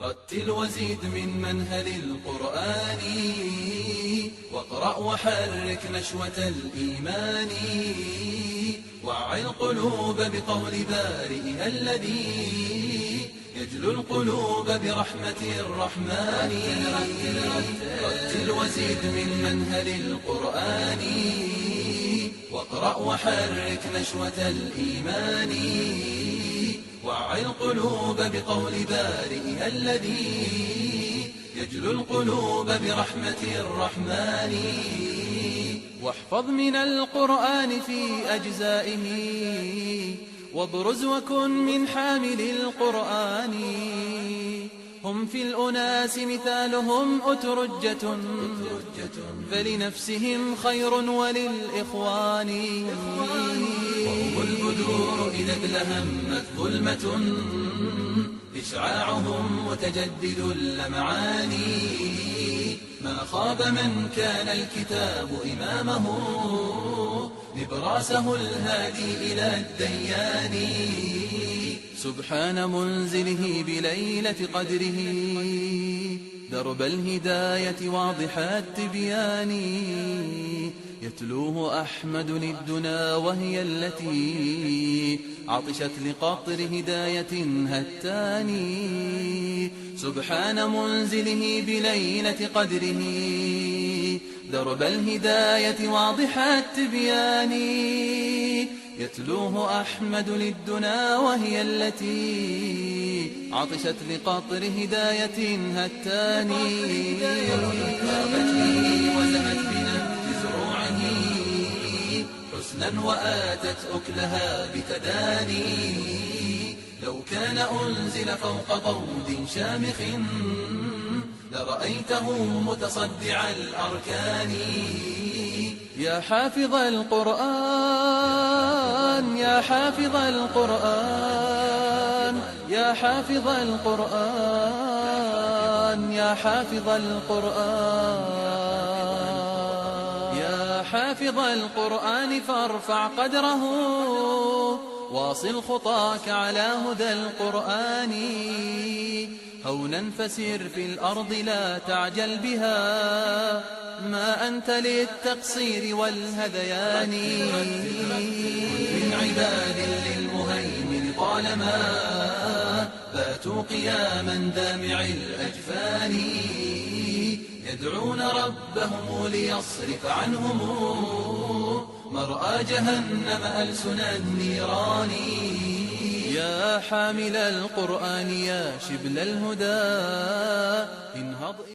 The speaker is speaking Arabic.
رتل وزيد من منهل القرآن، واقرأ وحرك نشوة الإيمان، وعي القلوب بقول بارئها الذي يجلو القلوب برحمة الرحمن. رتل وزيد من منهل القرآن، واقرأ وحرك نشوة الإيمان، وعي القلوب بقول بارئها الذي يجلو القلوب برحمة الرحمن. واحفظ من القرآن في أجزائه، وابرز وكن من حامل القرآن. هم في الأناس مثالهم أترجة، فلنفسهم خير وللإخوان. وهم البدور إذا ادلهمت ظلمة، إشعاعهم متجدد اللمعان. ما خاب من كان الكتاب إمامه، نبراسه الهادي إلى الديان. سبحان منزله بليلة قدره، درب الهداية واضح التبيان. يتلوه أحمد للدنا وهي التي عطشت لقطر هداية هتاني. سبحان منزله بليلة قدره، درب الهداية واضح التبيان. يتلوه أحمد للدنا وهي التي عطشت لقطر هداية هتاني. طابت به وزهت بنبت زروعه، حسنا وآتت أكلها بتداني. لو كان أنزل فوق طود شامخ، لرأيته متصدع الأركان. يا حافظ القرآن، يا حافظ القرآن، يا حافظ القرآن، يا حافظ القرآن، يا حافظ القرآن فارفع قدره، واصل خطاك على هدى القرآن. هونا فسر في الأرض لا تعجل بها، ما أنت للتقصير والهذيان. من عباد للمهيمن طالما باتوا قياما دامع الأجفان، يدعون ربهم ليصرف عنهم مرأى جهنم ألسن النيران. يا حامل القرآن يا شبل الهدى،